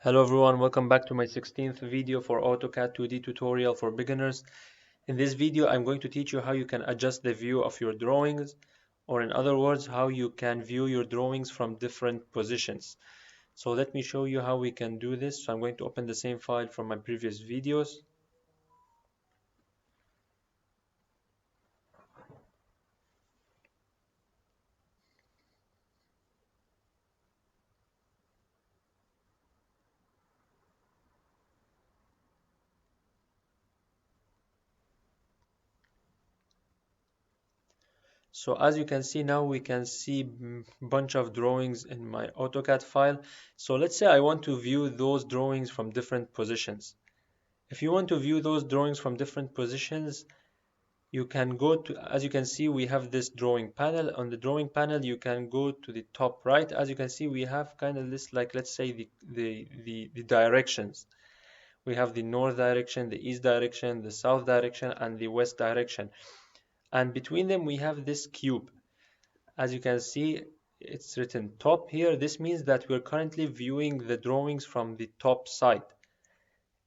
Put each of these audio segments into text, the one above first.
Hello everyone, welcome back to my 16th video for AutoCAD 2D tutorial for beginners. In this video, I'm going to teach you how you can adjust the view of your drawings, or in other words, how you can view your drawings from different positions. So let me show you how we can do this. So I'm going to open the same file from my previous videos. So as you can see now, we can see bunch of drawings in my AutoCAD file. So let's say I want to view those drawings from different positions. If you want to view those drawings from different positions, you can go to, as you can see, we have this drawing panel. On the drawing panel, you can go to the top right. As you can see, we have kind of this, like, let's say the directions. We have the north direction, the east direction, the south direction, and the west direction. And between them, we have this cube. As you can see, it's written top here. This means that we're currently viewing the drawings from the top side.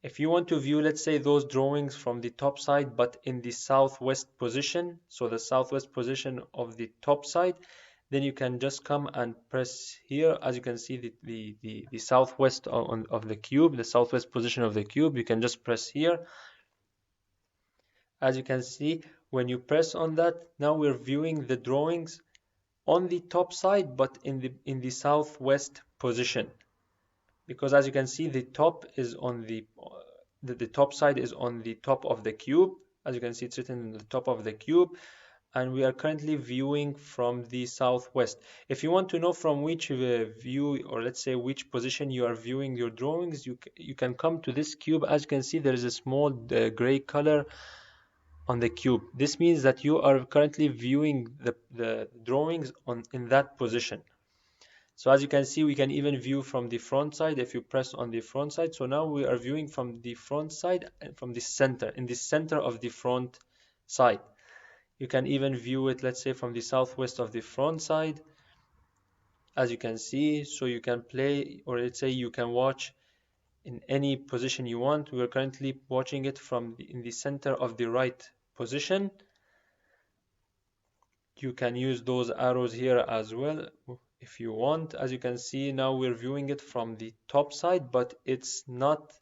If you want to view, let's say, those drawings from the top side, but in the southwest position, so the southwest position of the top side, then you can just come and press here. As you can see, the southwest of the cube, the southwest position of the cube, you can just press here. As you can see, when you press on that, now we're viewing the drawings on the top side, but in the southwest position. Because as you can see, the top is on the top side is on the top of the cube. As you can see, it's written in the top of the cube, and we are currently viewing from the southwest. If you want to know from which view, or let's say which position you are viewing your drawings, you can come to this cube. As you can see, there is a small gray color on the cube. This means that you are currently viewing the drawings in that position. So as you can see, we can even view from the front side if you press on the front side. So now we are viewing from the front side and from the center, in the center of the front side. You can even view it, let's say, from the southwest of the front side, as you can see. So you can play, or let's say you can watch in any position you want. We are currently watching it from in the center of the right position. You can use those arrows here as well if you want. As you can see, now we're viewing it from the top side, but it's not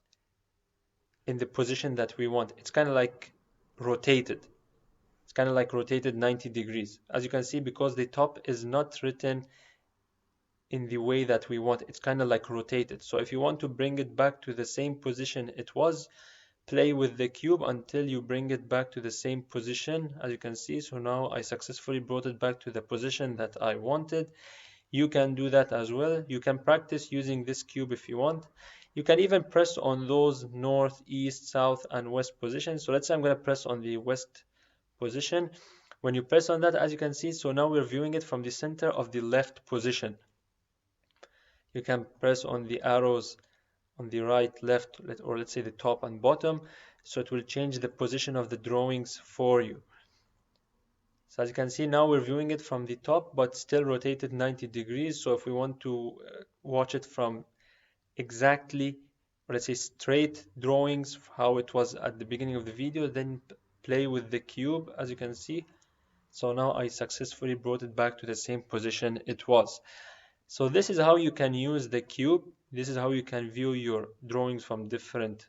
in the position that we want. It's kind of like rotated. It's kind of like rotated 90 degrees. As you can see, because the top is not written in the way that we want, it's kind of like rotated. So if you want to bring it back to the same position it was, play with the cube until you bring it back to the same position. As you can see, so now I successfully brought it back to the position that I wanted. You can do that as well. You can practice using this cube if you want. You can even press on those north, east, south, and west positions. So let's say I'm going to press on the west position. When you press on that, as you can see, so now we're viewing it from the center of the left position. You can press on the arrows on the right, left, or let's say the top and bottom, so it will change the position of the drawings for you. So as you can see, now we're viewing it from the top, but still rotated 90 degrees. So if we want to watch it from exactly, or let's say straight drawings, how it was at the beginning of the video, then play with the cube, as you can see. So now I successfully brought it back to the same position it was. So this is how you can use the cube. This is how you can view your drawings from different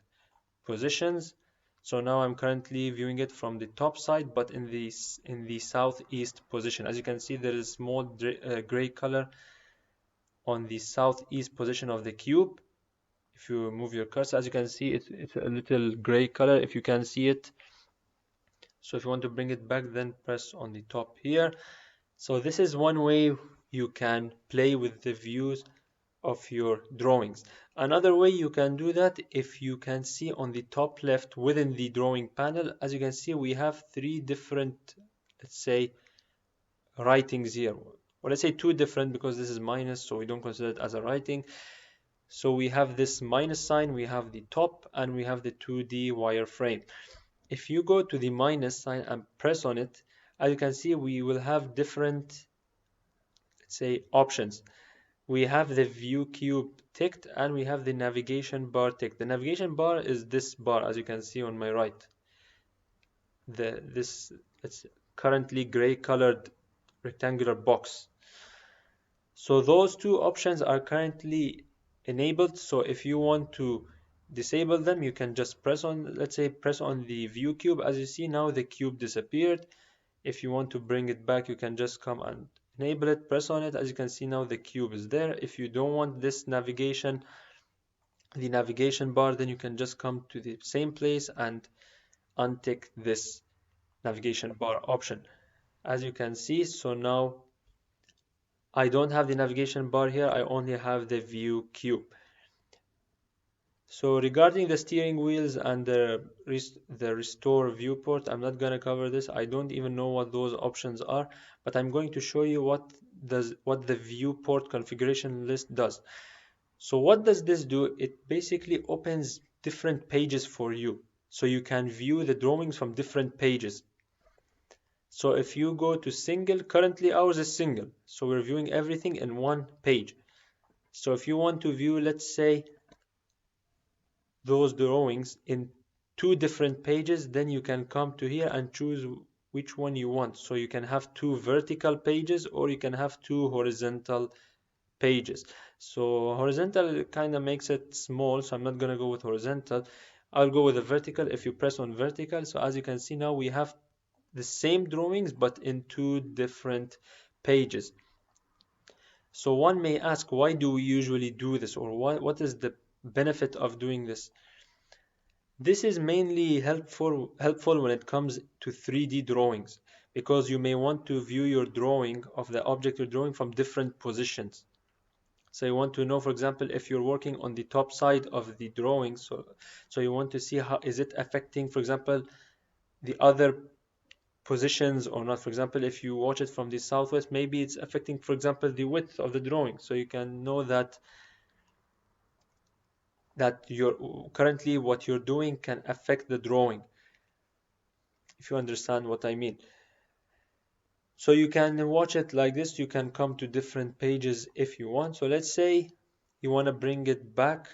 positions. So now I'm currently viewing it from the top side, but in the southeast position. As you can see, there is a small gray color on the southeast position of the cube. If you move your cursor, as you can see, it's a little gray color if you can see it. So if you want to bring it back, then press on the top here. So this is one way you can play with the views of your drawings. Another way you can do that, if you can see on the top left within the drawing panel, as you can see, we have three different, let's say, writings here. Or let's say two different, because this is minus, so we don't consider it as a writing. So we have this minus sign, we have the top, and we have the 2D wireframe. If you go to the minus sign and press on it, as you can see, we will have different, let's say, options. we have the view cube ticked and we have the navigation bar ticked. The navigation bar is this bar, as you can see on my right. This it's currently gray colored rectangular box. So those two options are currently enabled. So if you want to disable them, you can just press on, let's say, press on the view cube. As you see now, the cube disappeared. If you want to bring it back, you can just come and enable it, press on it. As you can see now, the cube is there. If you don't want this navigation, the navigation bar, then you can just come to the same place and untick this navigation bar option. As you can see, so now I don't have the navigation bar here, I only have the view cube. So regarding the steering wheels and the restore viewport, I'm not going to cover this. I don't even know what those options are, but I'm going to show you what the viewport configuration list does. So what does this do? It basically opens different pages for you, so you can view the drawings from different pages. So if you go to single, currently ours is single, so we're viewing everything in one page. So if you want to view, let's say, those drawings in two different pages, then you can come to here and choose which one you want. So you can have two vertical pages or you can have two horizontal pages. So horizontal kind of makes it small, so I'm not gonna go with horizontal. I'll go with the vertical. If you press on vertical, so as you can see now, we have the same drawings but in two different pages. So one may ask, why do we usually do this, or what is the benefit of doing this? This is mainly helpful when it comes to 3D drawings, because you may want to view your drawing of the object you're drawing from different positions. So you want to know, for example, if you're working on the top side of the drawing, so you want to see how is it affecting, for example, the other positions or not. For example, if you watch it from the southwest, maybe it's affecting, for example, the width of the drawing. So you can know that you're currently what you're doing can affect the drawing, if you understand what I mean. So you can watch it like this. You can come to different pages if you want. So let's say you want to bring it back.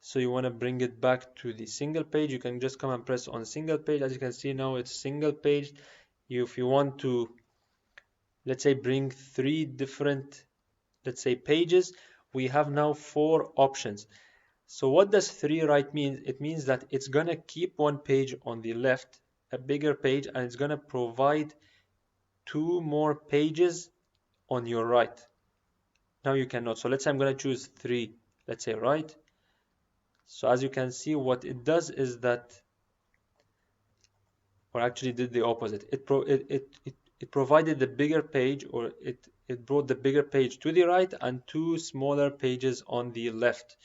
So you want to bring it back to the single page. You can just come and press on single page. As you can see now, it's single page. If you want to, let's say, bring three different, let's say, pages, we have now 4 options. So what does 3 right mean? It means that it's gonna keep one page on the left, a bigger page, and it's gonna provide 2 more pages on your right. Now you cannot. So let's say I'm gonna choose 3, let's say right. So as you can see, what it does is that, or actually did the opposite. It provided the bigger page, or it brought the bigger page to the right and 2 smaller pages on the left.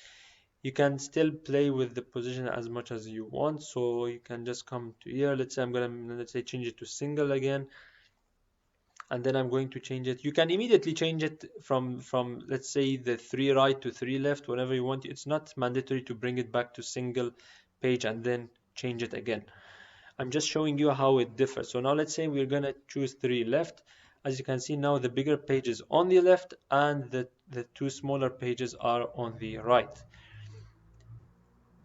You can still play with the position as much as you want. So you can just come to here. Let's say I'm gonna, let's say, change it to single again, and then I'm going to change it. You can immediately change it from let's say the 3 right to 3 left, whenever you want. It's not mandatory to bring it back to single page and then change it again. I'm just showing you how it differs. So now let's say we're gonna choose 3 left. As you can see now, the bigger page is on the left and the 2 smaller pages are on the right.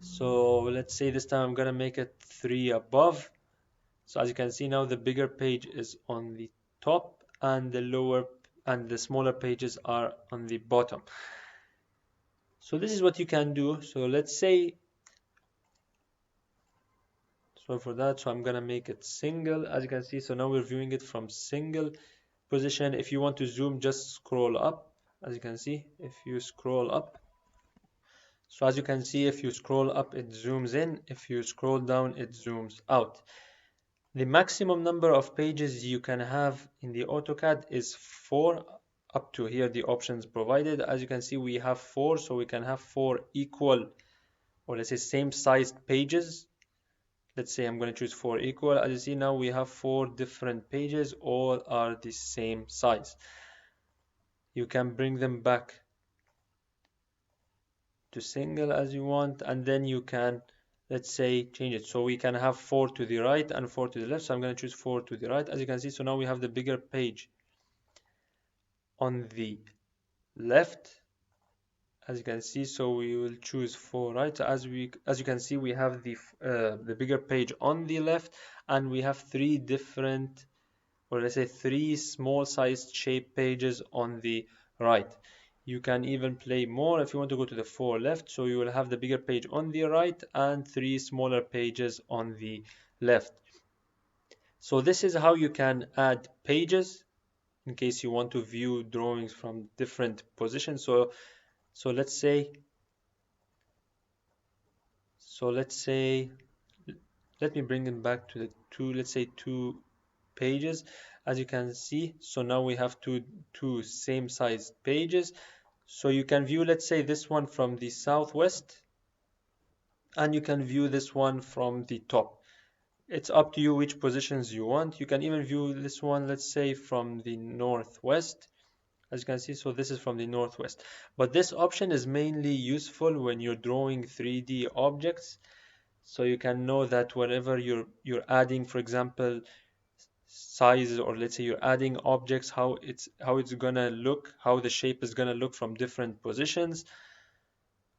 So let's say this time I'm gonna make it 3 above. So as you can see now, the bigger page is on the top and the smaller pages are on the bottom. So this is what you can do. So let's say, so for that, so I'm gonna make it single, as you can see. So now we're viewing it from single position. If you want to zoom, just scroll up. As you can see, if you scroll up, so as you can see, if you scroll up, it zooms in. If you scroll down, it zooms out. The maximum number of pages you can have in the AutoCAD is 4. Up to here, the options provided. As you can see, we have 4, so we can have 4 equal, or let's say same sized pages. Let's say I'm going to choose 4 equal. As you see now, we have 4 different pages, all are the same size. You can bring them back to single as you want, and then you can, let's say, change it. So we can have 4 to the right and 4 to the left. So I'm going to choose 4 to the right. As you can see, so now we have the bigger page on the left, as you can see. So we will choose 4, right? So as you can see, we have the bigger page on the left, and we have 3 different, or let's say 3 small sized shape pages on the right. You can even play more if you want to go to the 4 left. So you will have the bigger page on the right and 3 smaller pages on the left. So this is how you can add pages in case you want to view drawings from different positions. So let's say, so let's say, let me bring it back to the two, let's say 2 pages. As you can see, so now we have two same size pages. So you can view, let's say, this one from the southwest, and you can view this one from the top. It's up to you which positions you want. You can even view this one, let's say, from the northwest. As you can see, so this is from the northwest. But this option is mainly useful when you're drawing 3D objects. So you can know that whenever you're adding, for example, sizes, or let's say you're adding objects, how it's gonna look, how the shape is gonna look from different positions.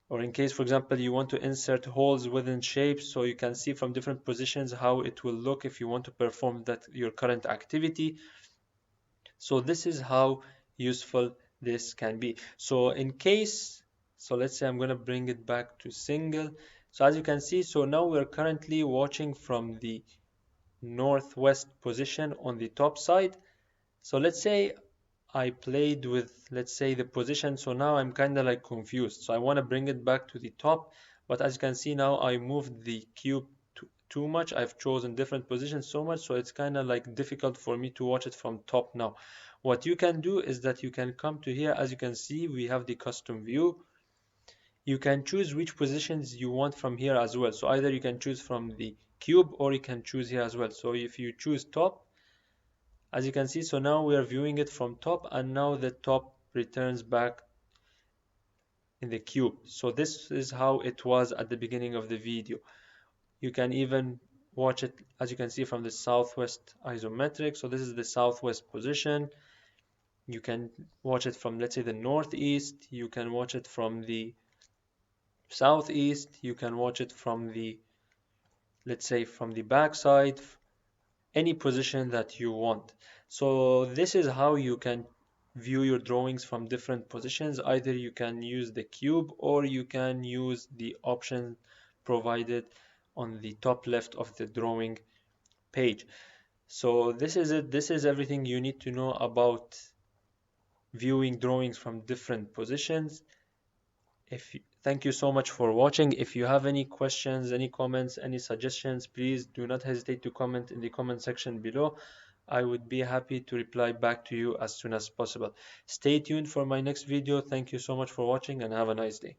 Or in case, for example, you want to insert holes within shapes, so you can see from different positions how it will look if you want to perform that your current activity. So this is how useful this can be. So in case, so let's say I'm going to bring it back to single. So as you can see, so now we're currently watching from the northwest position on the top side. So let's say I played with, let's say, the position. So now I'm kind of like confused. So I want to bring it back to the top. But as you can see now, I moved the cube too much. I've chosen different positions so much. So it's kind of like difficult for me to watch it from top now. What you can do is that you can come to here. As you can see, we have the custom view. You can choose which positions you want from here as well. So either you can choose from the cube, or you can choose here as well. So if you choose top, as you can see, so now we are viewing it from top, and now the top returns back in the cube. So this is how it was at the beginning of the video. You can even watch it, as you can see, from the southwest isometric. So this is the southwest position. You can watch it from, let's say, the northeast. You can watch it from the southeast. You can watch it from the, let's say, from the backside, any position that you want. So this is how you can view your drawings from different positions. Either you can use the cube, or you can use the option provided on the top left of the drawing page. So this is it. This is everything you need to know about viewing drawings from different positions. Thank you so much for watching. If you have any questions, any comments, any suggestions, please do not hesitate to comment in the comment section below. I would be happy to reply back to you as soon as possible. Stay tuned for my next video. Thank you so much for watching, and have a nice day.